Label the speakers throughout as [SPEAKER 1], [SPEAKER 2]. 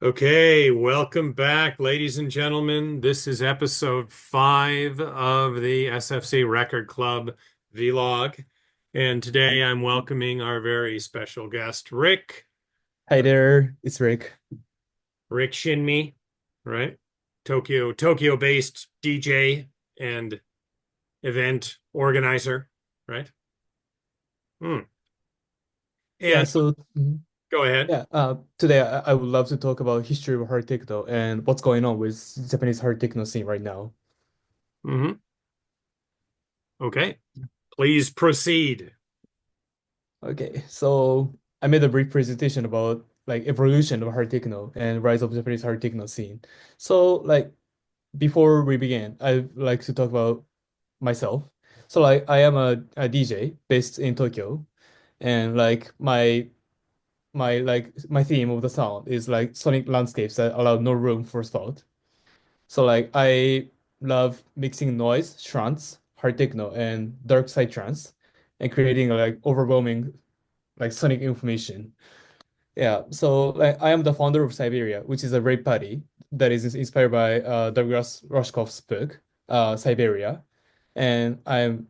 [SPEAKER 1] Okay, welcome back, ladies and gentlemen. This is episode 5 of the SFC Record Club vlog. And today I'm welcoming our very special guest, Rick.
[SPEAKER 2] Hi there, it's Rick.
[SPEAKER 1] Rick Shinmi, right? Tokyo-based DJ and event organizer, right? Hmm.
[SPEAKER 2] Yeah,
[SPEAKER 1] And go ahead.
[SPEAKER 2] today I would love to talk about history of hard techno and what's going on with Japanese hard techno scene right now.
[SPEAKER 1] Hmm. Okay, please proceed.
[SPEAKER 2] Okay, so I made a brief presentation about like evolution of hard techno and rise of Japanese hard techno scene. So like before we begin, I'd like to talk about myself. So like I am a DJ based in Tokyo, and like my theme of the sound is like sonic landscapes that allow no room for thought. So like I love mixing noise, trance, hard techno, and dark side trance, and creating like overwhelming like sonic information. Yeah. So like I am the founder of Siberia, which is a rave party that is inspired by Douglas Rushkoff's book, Siberia. And and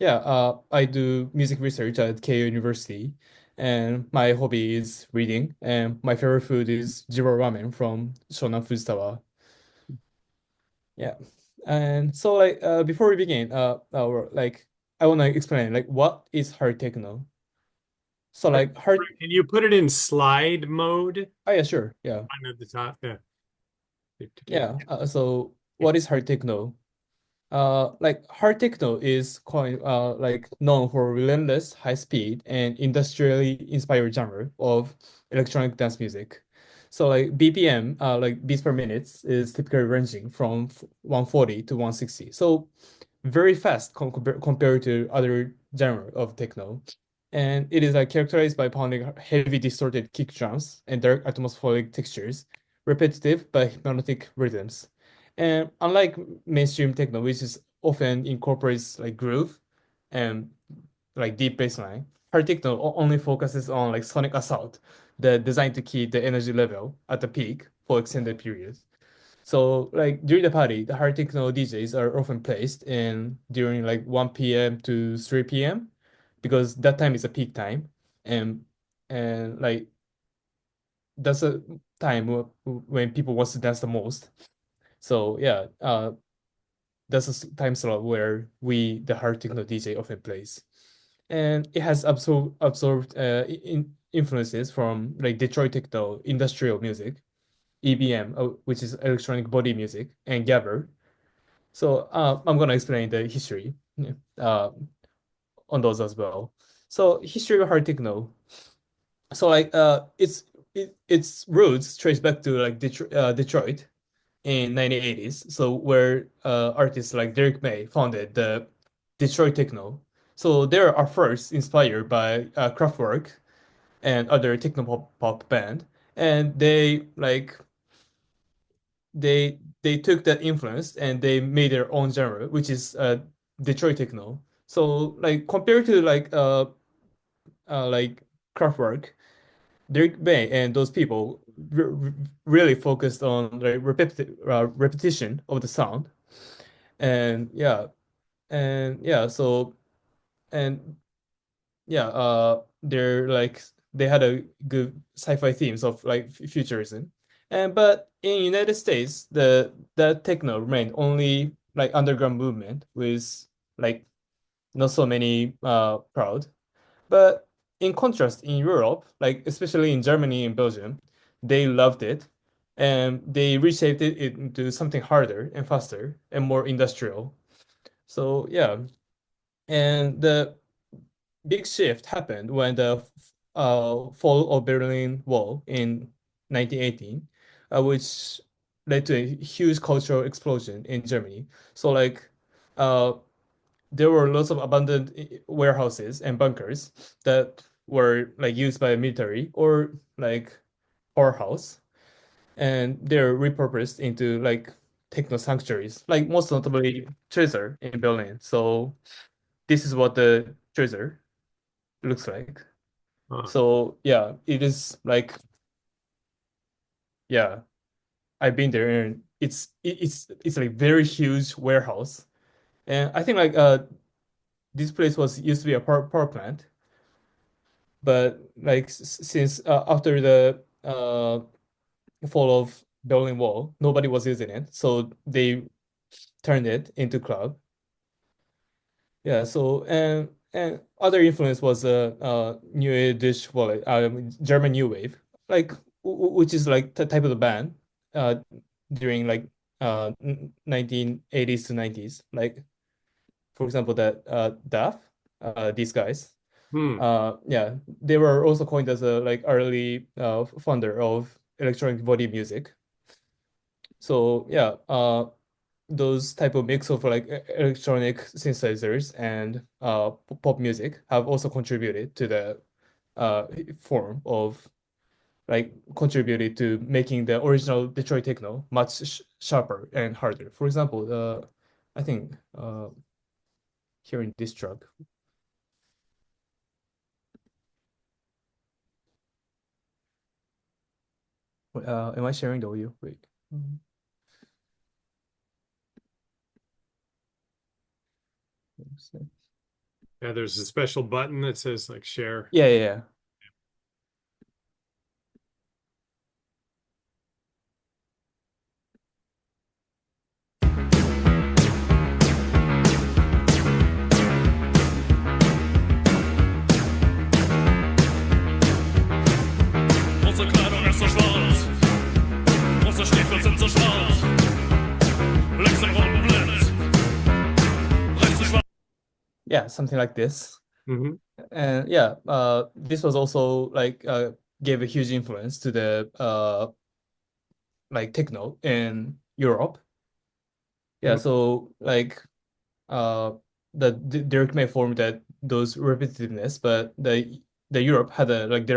[SPEAKER 2] I do music research at Keio University, and my hobby is reading, and my favorite food is jiro ramen from Shonan Fujitawa. Yeah. And so like before we begin, I want to explain like what is hard techno. So
[SPEAKER 1] Rick,
[SPEAKER 2] like hard
[SPEAKER 1] Can you put it in slide mode?
[SPEAKER 2] oh yeah, sure. Yeah.
[SPEAKER 1] One at the top. Yeah.
[SPEAKER 2] Yeah. So what is hard techno? Like hard techno is quite like known for relentless, high speed, and industrially inspired genre of electronic dance music. So like BPM, like beats per minute, is typically ranging from 140 to 160. So very fast compared to other genre of techno. And it is like characterized by pounding heavy distorted kick drums and dark atmospheric textures, repetitive but hypnotic rhythms. And unlike mainstream techno, which is often incorporates like groove and like deep bass line, hard techno only focuses on like sonic assault, that designed to keep the energy level at the peak for extended periods. So like during the party, the hard techno DJs are often placed in during like 1 p.m. to 3 p.m. because that time is a peak time, and like that's a time when people wants to dance the most. So yeah, that's a time slot where the hard techno DJ often plays, and it has absorbed influences from like Detroit techno, industrial music, EBM, which is electronic body music, and gabber. So I'm gonna explain the history uh, on those as well. So history of hard techno. So like its roots trace back to like Detroit in 1980s. So where artists like Derek May founded the Detroit techno. So they are first inspired by Kraftwerk and other techno pop band, and they took that influence and they made their own genre, which is Detroit techno. So like compared to like Kraftwerk, Dirk Bay and those people really focused on like repetition of the sound, and so and they're like they had a good sci-fi themes of like futurism, and but in United States the techno remained only like underground movement with like not so many crowd. But in contrast, in Europe, like especially in Germany and Belgium, they loved it, and they reshaped it into something harder and faster and more industrial. So yeah, and the big shift happened when the fall of Berlin Wall in 1918, which led to a huge cultural explosion in Germany. So like uh, there were lots of abandoned warehouses and bunkers that were like used by the military or like powerhouse, and they're repurposed into like techno sanctuaries, like most notably Treasure in Berlin. So this is what the Treasure looks like.
[SPEAKER 1] Uh,
[SPEAKER 2] So yeah, it is like Yeah, I've been there, and it's like very huge warehouse. And I think like this place was used to be a power plant, but like since after the fall of Berlin Wall, nobody was using it, so they turned it into club. Yeah, so and other influence was new Yiddish, well, German new wave, like which is like the type of the band uh during like 1980s to 90s, like for example that DAF, these guys,
[SPEAKER 1] Hmm.
[SPEAKER 2] yeah, they were also coined as a like early founder of electronic body music. So yeah, those type of mix of like electronic synthesizers and pop music have also contributed to the uh, form of like contributed to making the original Detroit techno much sharper and harder. For example, I think here in this track, am I sharing the audio? Wait. Mhm.
[SPEAKER 1] Yeah, there's a special button that says like share.
[SPEAKER 2] Yeah, yeah, yeah.
[SPEAKER 3] Unsere Kleidung ist so schwarz, unsere Stiefel sind so schwarz. Links im roten Blitz, rechts im schwarzen.
[SPEAKER 2] Yeah, something like this.
[SPEAKER 1] Hmm.
[SPEAKER 2] And yeah, this was also like gave a huge influence to the like techno in Europe. Yeah, so like uh the Derek May formed that those repetitiveness, but the Europe had a like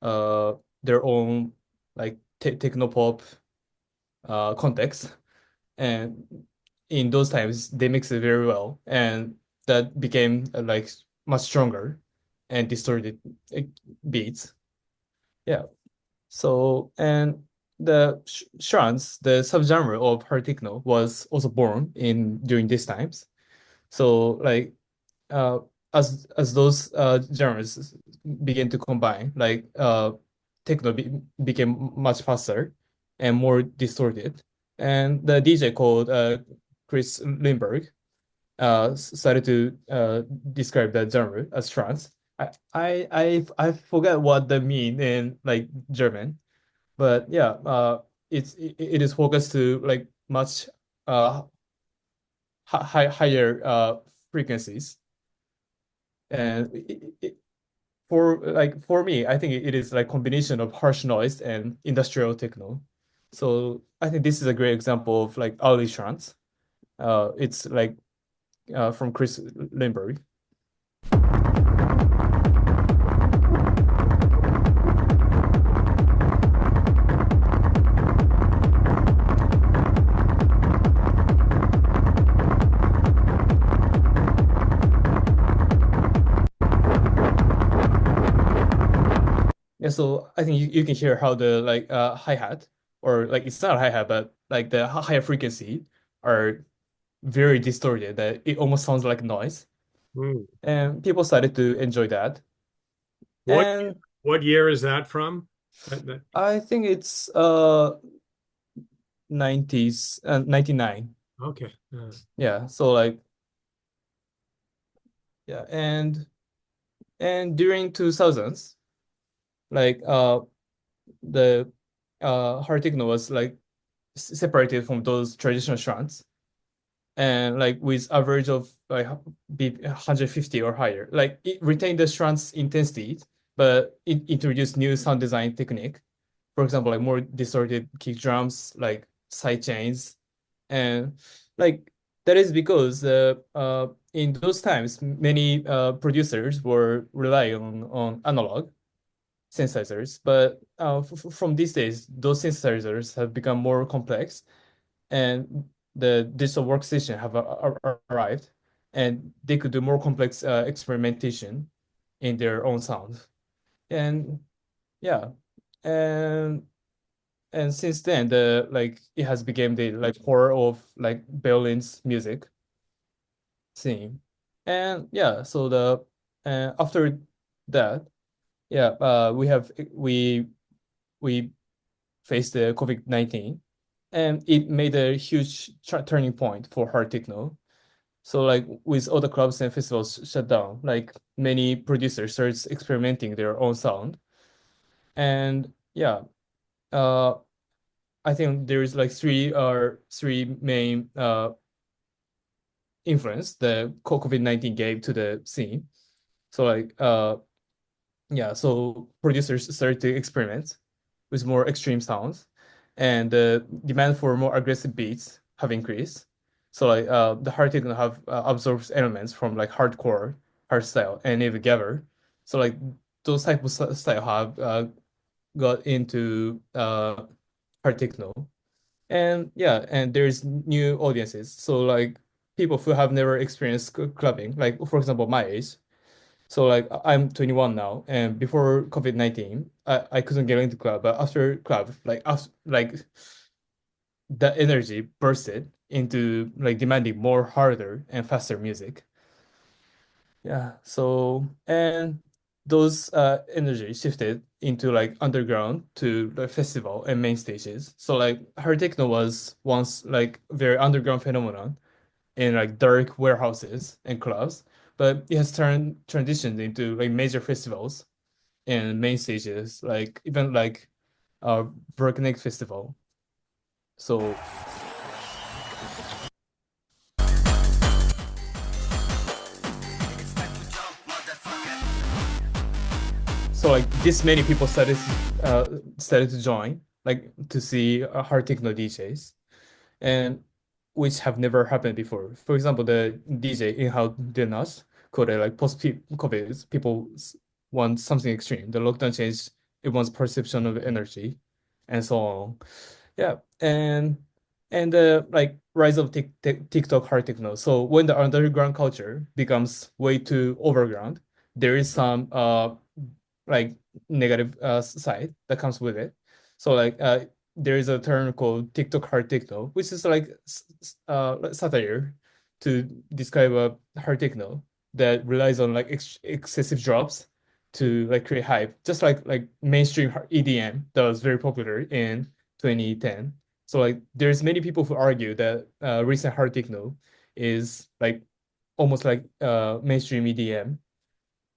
[SPEAKER 2] uh their own like techno pop context, and in those times they mixed it very well, and that became like much stronger and distorted uh, beats. Yeah. So, and the trance, the subgenre of hard techno, was also born in during these times. So, like, uh, as those genres began to combine, like, techno became much faster and more distorted. And the DJ called Chris Lindbergh started to describe that genre as trance. I forgot what that mean in like German, but yeah, it is focused to like much uh higher frequencies, and for like for me, I think it is like combination of harsh noise and industrial techno. So I think this is a great example of like early trance. It's like from Chris Lindbergh. Yeah, so I think you can hear how the like hi-hat, or like it's not a hi-hat, but like the higher frequency are very distorted, that it almost sounds like noise.
[SPEAKER 1] Hmm.
[SPEAKER 2] And people started to enjoy that.
[SPEAKER 1] What
[SPEAKER 2] And
[SPEAKER 1] what year is that from? That.
[SPEAKER 2] I think it's 90s 99.
[SPEAKER 1] Okay.
[SPEAKER 2] Yeah, so like yeah, and during 2000s, like the hard techno was like separated from those traditional trance, and like with average of like 150 or higher. Like it retained the trance intensity, but it introduced new sound design technique. For example, like more distorted kick drums, like side chains, and like that is because in those times many producers were relying on analog synthesizers, but from these days those synthesizers have become more complex, and the digital workstation have arrived, and they could do more complex experimentation in their own sound. And yeah, and since then it has become the core of Berlin's music scene. And yeah, so the after that, yeah, we faced the COVID-19, and it made a huge turning point for hard techno. So with all the clubs and festivals shut down, many producers started experimenting their own sound. And yeah, uh, I think there's three main influence the COVID-19 gave to the scene. So yeah, so producers started to experiment with more extreme sounds, and the demand for more aggressive beats have increased. So the hard techno have absorbed elements from hardcore, hardstyle, and even gabber. So those type of style have got into hard techno. And yeah, and there's new audiences. So people who have never experienced clubbing, for example, my age. So I'm 21 now, and before COVID-19, I couldn't get into club, but after club, the energy bursted into demanding more harder and faster music. Yeah, so and those energy shifted into underground to the festival and main stages. So hard techno was once very underground phenomenon in dark warehouses and clubs, but it has transitioned into major festivals and main stages, even uh Breakneck Festival. So this many people started to join to see hard techno DJs, and which have never happened before. For example, the DJ in-house Dinas called it post-COVID, people want something extreme. The lockdown changed everyone's perception of energy, and so on. Yeah, and the rise of TikTok hard techno. So when the underground culture becomes way too overground, there is some like negative side that comes with it. So there is a term called TikTok hard techno, which is satire to describe a hard techno that relies on excessive drops to create hype, just like mainstream EDM that was very popular in 2010. So there's many people who argue that recent hard techno is almost like mainstream EDM,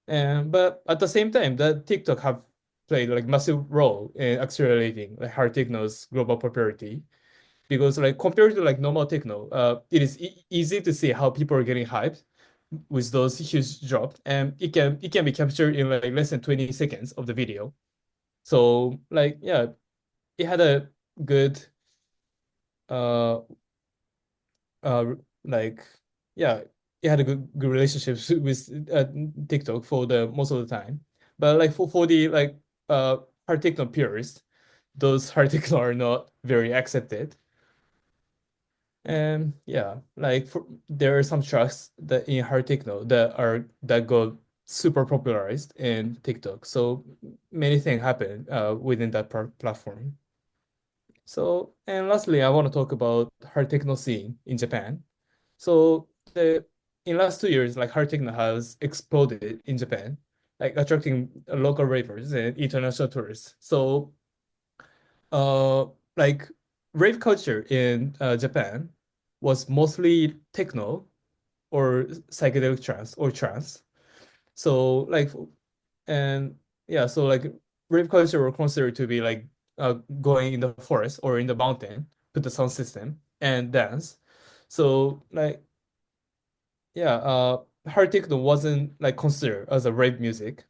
[SPEAKER 2] and but at the same time, the TikTok have played massive role in accelerating hard techno's global popularity, because compared to normal techno, it is easy to see how people are getting hyped with those huge drops, and it can be captured in less than 20 seconds of the video. So yeah, it had a good uh uh like yeah, it had a good relationships with TikTok for the most of the time. But for the uh hard techno purists, those hard techno are not very accepted. And yeah, there are some tracks that in hard techno that got super popularized in TikTok. So many things happen within that platform. So, and lastly, I want to talk about hard techno scene in Japan. So the in last 2 years, hard techno has exploded in Japan, attracting local ravers and international tourists. So uh like rave culture in Japan was mostly techno or psychedelic trance. So and yeah, so rave culture were considered to be going in the forest or in the mountain, put the sound system and dance. So yeah, hard techno wasn't considered as a rave music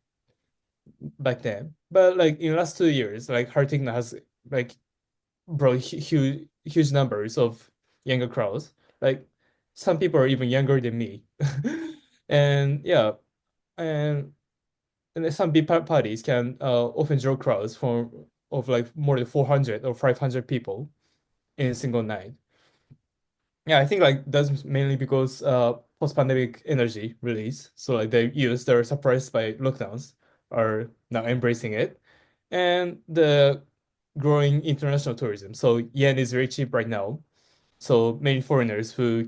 [SPEAKER 2] back then. But in last 2 years, hard techno has like brought huge numbers of younger crowds. Like some people are even younger than me. And yeah, and some big parties can often draw crowds of more than 400 or 500 people in a single night. Yeah, I think that's mainly because post-pandemic energy release. So the youth that are surprised by lockdowns are now embracing it. and the growing international tourism. So yen is very cheap right now. So many foreigners who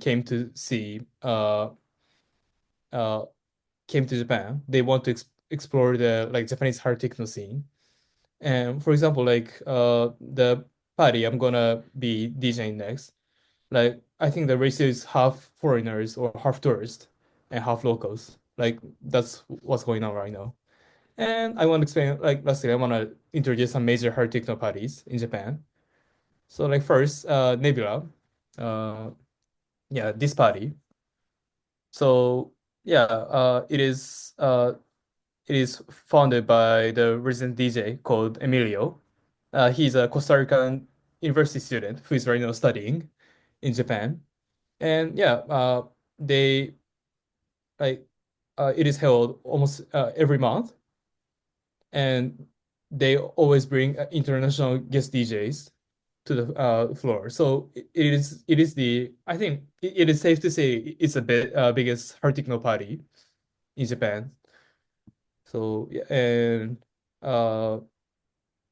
[SPEAKER 2] uh came to Japan, they want to explore the like Japanese hard techno scene. And for example, like the party I'm gonna be DJing next, like I think the ratio is half foreigners or half tourists and half locals. Like that's what's going on right now. And I want to explain, like lastly, I want to introduce some major hard techno parties in Japan. So like first, Nebula, uh, yeah, this party. So yeah, it is founded by the resident DJ called Emilio. He's a Costa Rican university student who is right now studying in Japan. And yeah, they like it is held almost every month, and they always bring international guest DJs to the floor. So it is the I think it is safe to say it's the biggest hard techno party in Japan. So yeah, and uh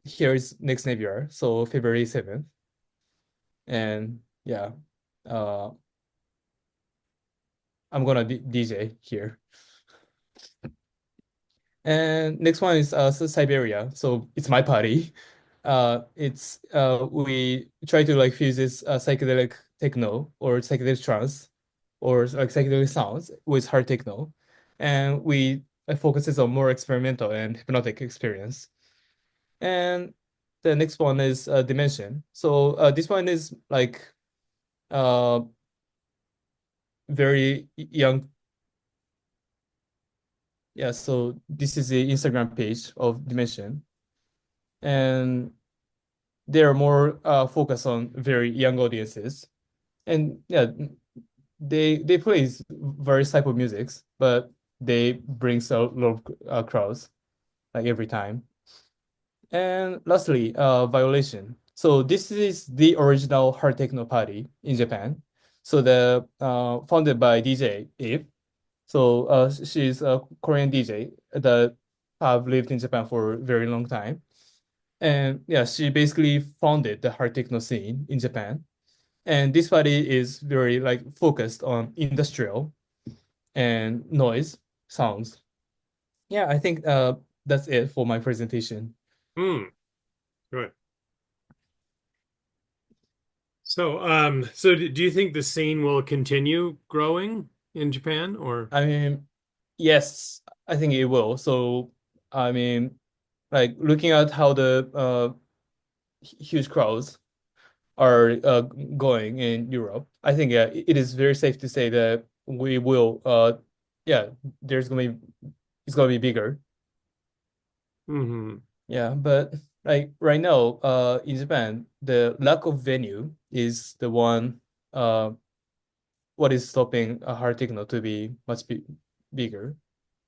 [SPEAKER 2] here is next Nebula, so February 7th. And yeah, uh I'm gonna DJ here. And next one is Siberia. So it's my party. It's we try to like fuse this psychedelic techno or psychedelic trance or like psychedelic sounds with hard techno, and we focuses on more experimental and hypnotic experience. And the next one is Dimension. So this one is like uh very young. Yeah, so this is the Instagram page of Dimension, and they are more focused on very young audiences. And yeah, they play various type of musics, but they brings a lot of crowds like every time. And lastly, Violation. So this is the original hard techno party in Japan. So the founded by DJ Eve. So she's a Korean DJ that have lived in Japan for a very long time. And yeah, she basically founded the hard techno scene in Japan. And this party is very like focused on industrial and noise sounds. Yeah, I think that's it for my presentation.
[SPEAKER 1] Hmm. Good. So, do you think the scene will continue growing in Japan, or?
[SPEAKER 2] I mean, yes, I think it will. So, I mean, like looking at how the huge crowds are going in Europe, I think yeah, it is very safe to say that we will yeah, there's gonna be it's gonna be bigger.
[SPEAKER 1] Hmm.
[SPEAKER 2] Yeah, but like right now, in Japan, the lack of venue is the one what is stopping a hard techno to be much bigger.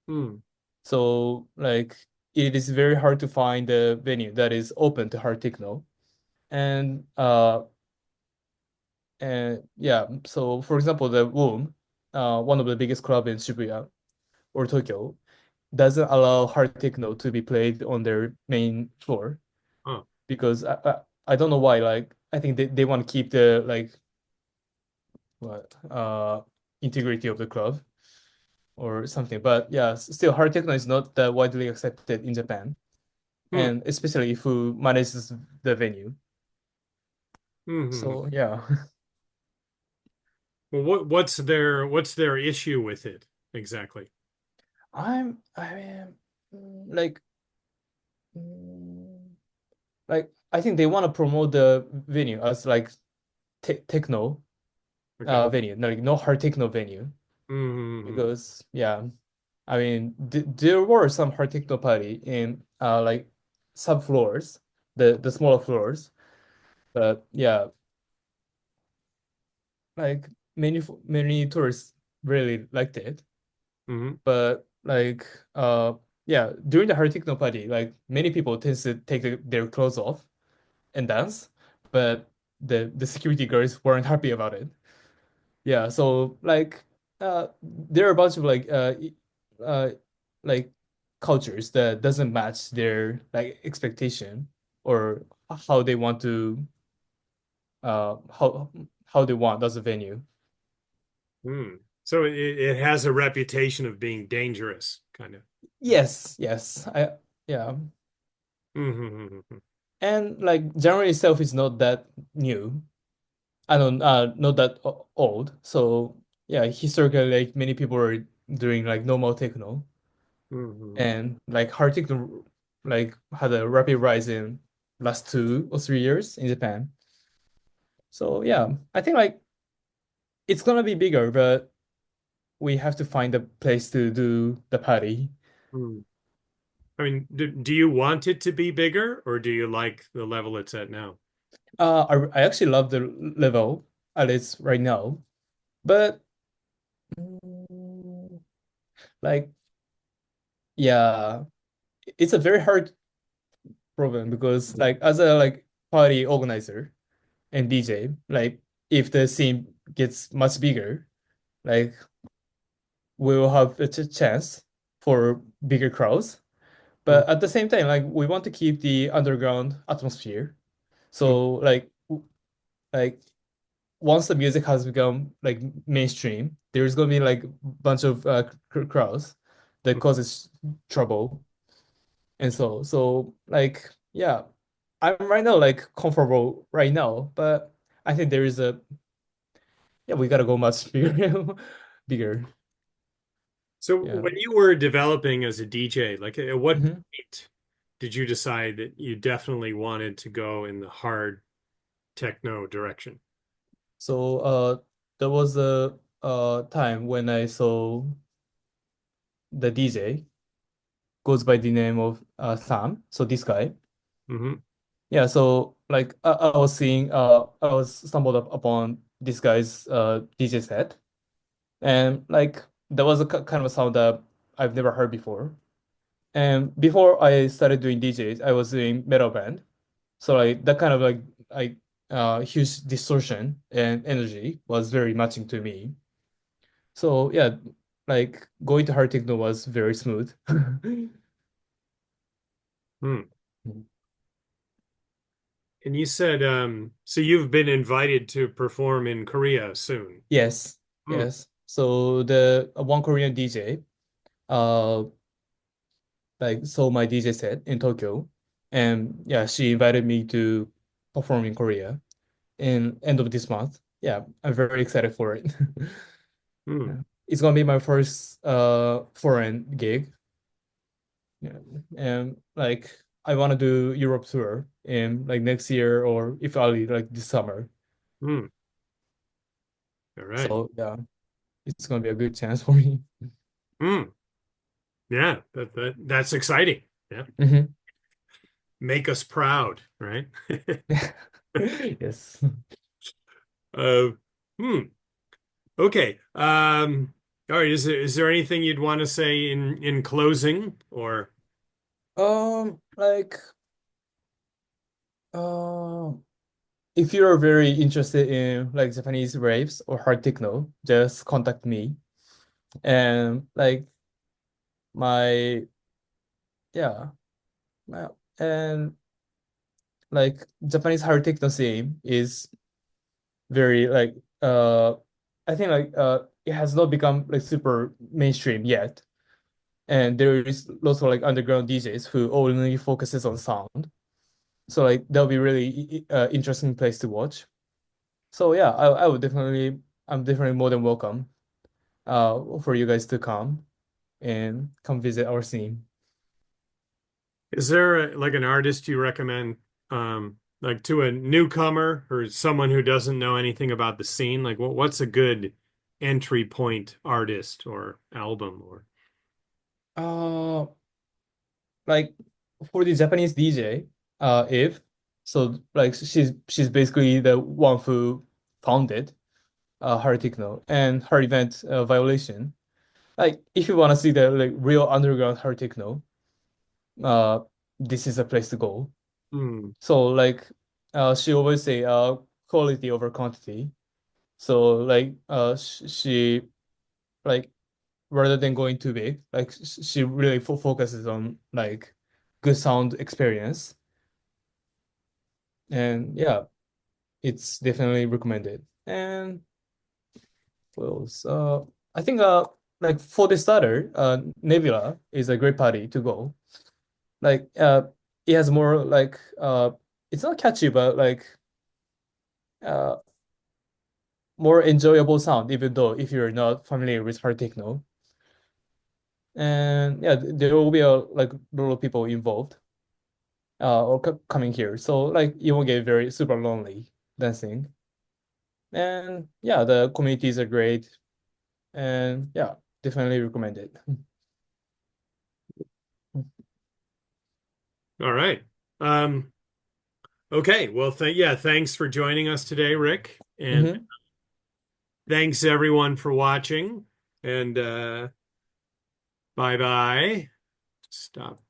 [SPEAKER 1] Hmm.
[SPEAKER 2] So like it is very hard to find a venue that is open to hard techno. And yeah, so for example, the Womb, one of the biggest club in Shibuya or Tokyo, doesn't allow hard techno to be played on their main floor
[SPEAKER 1] Oh.
[SPEAKER 2] because I don't know why. Like I think they want to keep the like what integrity of the club or something. But yeah, still hard techno is not that widely accepted in Japan,
[SPEAKER 1] Hmm.
[SPEAKER 2] and especially if who manages the venue.
[SPEAKER 1] Hmm.
[SPEAKER 2] So yeah,
[SPEAKER 1] Well, what's their issue with it exactly?
[SPEAKER 2] I mean like mm, like I think they want to promote the venue as like techno
[SPEAKER 1] Okay.
[SPEAKER 2] venue, like no hard techno venue
[SPEAKER 1] Hmm.
[SPEAKER 2] because yeah, I mean there were some hard techno party in like subfloors, the smaller floors, but yeah, like many tourists really liked it.
[SPEAKER 1] Hmm.
[SPEAKER 2] But like yeah, during the hard techno party, like many people tend to take their clothes off and dance, but the security guards weren't happy about it. Yeah, so like there are a bunch of uh like cultures that doesn't match their like expectation or how they want to how they want as a venue.
[SPEAKER 1] Hmm. So it has a reputation of being dangerous, kind of.
[SPEAKER 2] Yes, yeah.
[SPEAKER 1] Mm-hmm.
[SPEAKER 2] And like genre itself is not that new. I don't not that old. So yeah, historically like many people were doing like normal techno
[SPEAKER 1] Mm-hmm.
[SPEAKER 2] and like hard techno like had a rapid rise in last 2 or 3 years in Japan. So yeah, I think like it's gonna be bigger, but we have to find a place to do the party.
[SPEAKER 1] Hmm. I mean, do you want it to be bigger, or do you like the level it's at now?
[SPEAKER 2] I actually love the level at least right now, but mm, like yeah, it's a very hard problem because like as a like party organizer and DJ, like if the scene gets much bigger, like we will have a chance for bigger crowds.
[SPEAKER 1] Mm-hmm.
[SPEAKER 2] But at the same time, like we want to keep the underground atmosphere. So like once the music has become like mainstream, there's gonna be like a bunch of crowds that causes trouble. And so like yeah, I'm right now like comfortable right now, but I think there is a yeah, we gotta go much bigger bigger.
[SPEAKER 1] So
[SPEAKER 2] Yeah.
[SPEAKER 1] when you were developing as a DJ, like at what
[SPEAKER 2] Mhm.
[SPEAKER 1] point did you decide that you definitely wanted to go in the hard techno direction?
[SPEAKER 2] So there was a time when I saw the DJ goes by the name of Sam. So this guy.
[SPEAKER 1] Mm-hmm.
[SPEAKER 2] Yeah, so like I was seeing I was stumbled upon this guy's DJ set and like there was a kind of a sound that I've never heard before. And before I started doing DJs, I was doing metal band. So like that kind of like huge distortion and energy was very matching to me. So yeah, like going to hard techno was very smooth.
[SPEAKER 1] Hmm. And you said, so you've been invited to perform in Korea soon.
[SPEAKER 2] Yes,
[SPEAKER 1] Hmm.
[SPEAKER 2] yes. So the one Korean DJ uh like saw my DJ set in Tokyo and yeah, she invited me to perform in Korea in end of this month. Yeah, I'm very excited for it.
[SPEAKER 1] Hmm.
[SPEAKER 2] Yeah. It's gonna be my first foreign gig. Yeah. And like I want to do Europe tour in like next year or if early like this summer.
[SPEAKER 1] Hmm. All right.
[SPEAKER 2] So yeah, it's gonna be a good chance for me.
[SPEAKER 1] Hmm. Yeah, that's exciting. Yeah.
[SPEAKER 2] Mhm.
[SPEAKER 1] Make us proud, right?
[SPEAKER 2] Yes.
[SPEAKER 1] Uh, hmm. Okay. All right. Is there anything you'd want to say in closing or
[SPEAKER 2] Like, uh, if you're very interested in like Japanese raves or hard techno, just contact me. And like my, yeah, and like Japanese hard techno scene is very like, I think like, it has not become like super mainstream yet. And there is lots of like underground DJs who only focuses on sound. So like that'll be really interesting place to watch. So yeah, I would definitely I'm definitely more than welcome for you guys to come and come visit our scene.
[SPEAKER 1] is there like an artist you recommend like to a newcomer or someone who doesn't know anything about the scene? Like what's a good entry point artist or album or
[SPEAKER 2] Uh like for the Japanese DJ, if so like she's basically the one who founded her techno and her event Violation. Like if you want to see the like real underground her techno, uh this is a place to go.
[SPEAKER 1] hmm.
[SPEAKER 2] So like she always say quality over quantity. So like she like rather than going too big. Like she really focuses on like good sound experience. And yeah, it's definitely recommended. And what else? I think like for the starter, Nebula is a great party to go. Like it has more like it's not catchy, but like uh more enjoyable sound, even though if you're not familiar with hard techno. And yeah, there will be a like lot of people involved or coming here, so like you won't get very super lonely dancing. And yeah, the communities are great, and yeah, definitely recommend it.
[SPEAKER 1] All right. Okay. Well, thanks for joining us today, Rick. And
[SPEAKER 2] Mhm.
[SPEAKER 1] thanks everyone for watching. And bye bye. Stop.